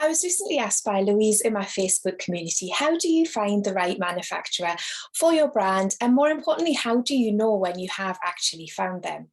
I was recently asked by Louise in my Facebook community, how do you find the right manufacturer for your brand? And more importantly, how do you know when you have actually found them?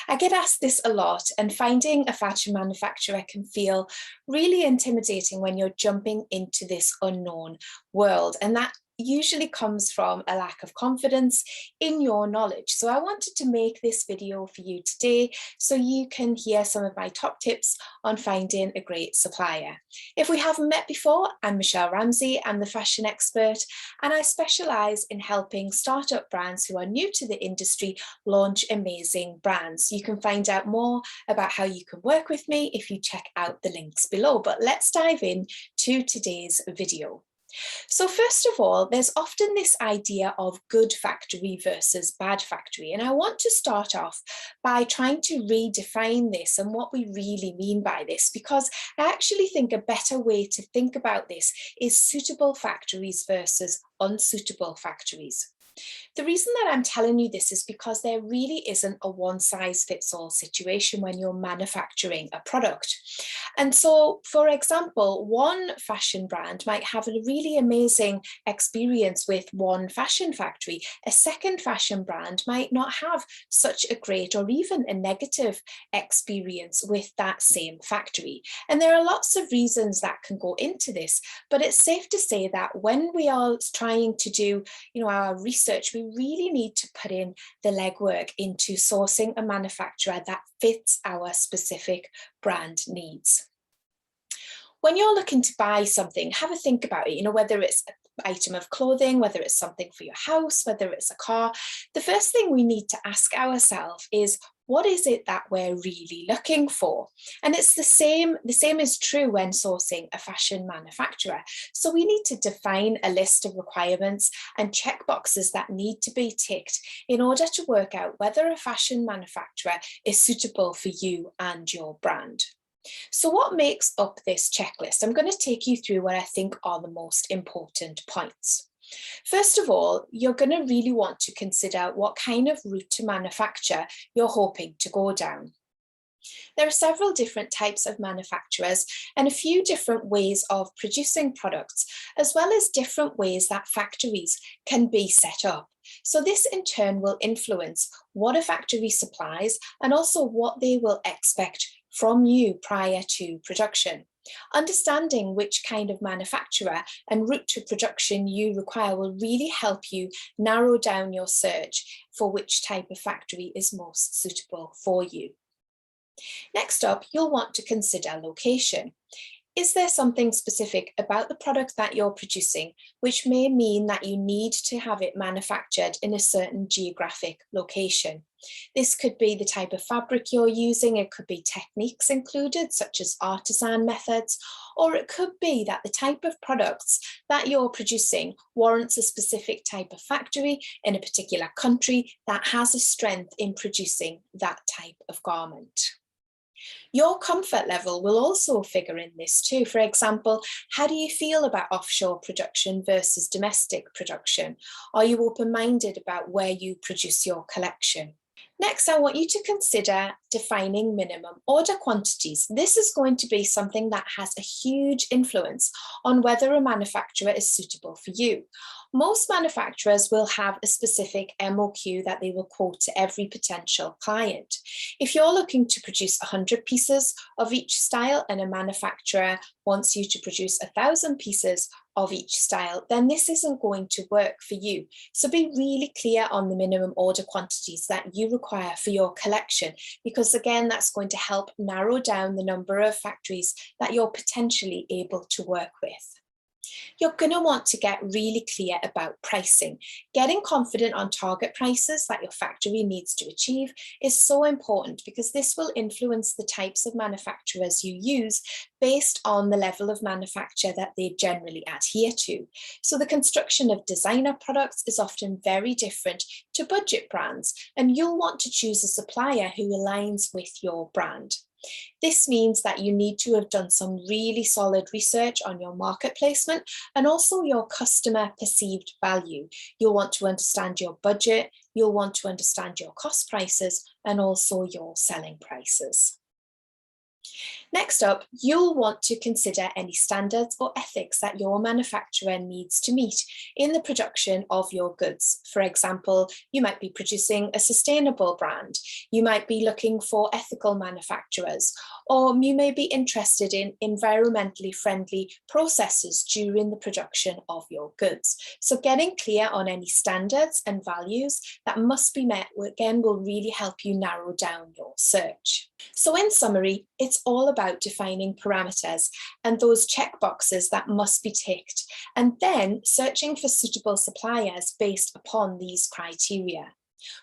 I get asked this a lot, and finding a fashion manufacturer can feel really intimidating when you're jumping into this unknown world. And that usually comes from a lack of confidence in your knowledge. So I wanted to make this video for you today so you can hear some of my top tips on finding a great supplier. If we haven't met before, I'm Michelle Ramsay, I'm the fashion expert, and I specialise in helping startup brands who are new to the industry launch amazing brands. You can find out more about how you can work with me if you check out the links below, but let's dive in to today's video. So first of all, there's often this idea of good factory versus bad factory. And I want to start off by trying to redefine this and what we really mean by this, because I actually think a better way to think about this is suitable factories versus unsuitable factories. The reason that I'm telling you this is because there really isn't a one-size-fits-all situation when you're manufacturing a product. And so, for example, one fashion brand might have a really amazing experience with one fashion factory. A second fashion brand might not have such a great or even a negative experience with that same factory. And there are lots of reasons that can go into this, but it's safe to say that when we are trying to do, our research, we really need to put in the legwork into sourcing a manufacturer that fits our specific brand needs. When you're looking to buy something, have a think about it, whether it's an item of clothing, whether it's something for your house, whether it's a car. The first thing we need to ask ourselves is, what is it that we're really looking for? And it's the same is true when sourcing a fashion manufacturer. So we need to define a list of requirements and check boxes that need to be ticked in order to work out whether a fashion manufacturer is suitable for you and your brand. So what makes up this checklist? I'm going to take you through what I think are the most important points. First of all, you're going to really want to consider what kind of route to manufacture you're hoping to go down. There are several different types of manufacturers and a few different ways of producing products, as well as different ways that factories can be set up. So this in turn will influence what a factory supplies and also what they will expect from you prior to production. Understanding which kind of manufacturer and route to production you require will really help you narrow down your search for which type of factory is most suitable for you. Next up, you'll want to consider location. Is there something specific about the product that you're producing which may mean that you need to have it manufactured in a certain geographic location? This could be the type of fabric you're using, it could be techniques included, such as artisan methods, or it could be that the type of products that you're producing warrants a specific type of factory in a particular country that has a strength in producing that type of garment. Your comfort level will also figure in this too. For example, how do you feel about offshore production versus domestic production? Are you open-minded about where you produce your collection? Next, I want you to consider defining minimum order quantities. This is going to be something that has a huge influence on whether a manufacturer is suitable for you. Most manufacturers will have a specific MOQ that they will quote to every potential client. If you're looking to produce 100 pieces of each style and a manufacturer wants you to produce 1,000 pieces of each style, then this isn't going to work for you. So be really clear on the minimum order quantities that you require for your collection, because again, that's going to help narrow down the number of factories that you're potentially able to work with. You're going to want to get really clear about pricing. Getting confident on target prices that your factory needs to achieve is so important, because this will influence the types of manufacturers you use based on the level of manufacture that they generally adhere to. So the construction of designer products is often very different to budget brands, and you'll want to choose a supplier who aligns with your brand. This means that you need to have done some really solid research on your market placement and also your customer perceived value. You'll want to understand your budget, you'll want to understand your cost prices and also your selling prices. Next up, you'll want to consider any standards or ethics that your manufacturer needs to meet in the production of your goods. For example, you might be producing a sustainable brand, you might be looking for ethical manufacturers, or you may be interested in environmentally friendly processes during the production of your goods. So getting clear on any standards and values that must be met, again, will really help you narrow down your search. So in summary, it's all about defining parameters and those checkboxes that must be ticked, and then searching for suitable suppliers based upon these criteria.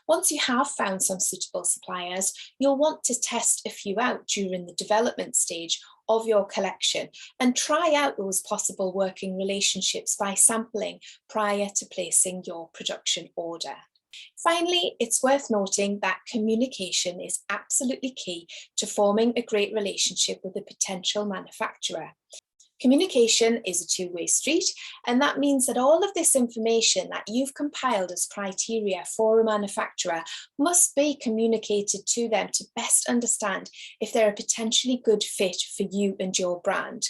Once you have found some suitable suppliers, you'll want to test a few out during the development stage of your collection and try out those possible working relationships by sampling prior to placing your production order. Finally, it's worth noting that communication is absolutely key to forming a great relationship with a potential manufacturer. Communication is a two-way street, and that means that all of this information that you've compiled as criteria for a manufacturer must be communicated to them to best understand if they're a potentially good fit for you and your brand.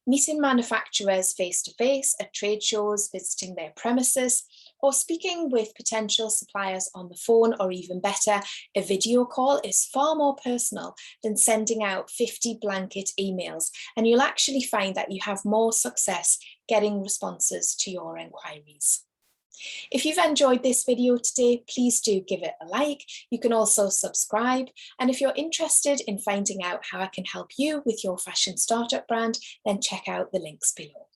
Meeting manufacturers face-to-face at trade shows, visiting their premises, or speaking with potential suppliers on the phone, or even better, a video call, is far more personal than sending out 50 blanket emails, and you'll actually find that you have more success getting responses to your enquiries. If you've enjoyed this video today, please do give it a like. You can also subscribe. And if you're interested in finding out how I can help you with your fashion startup brand, then check out the links below.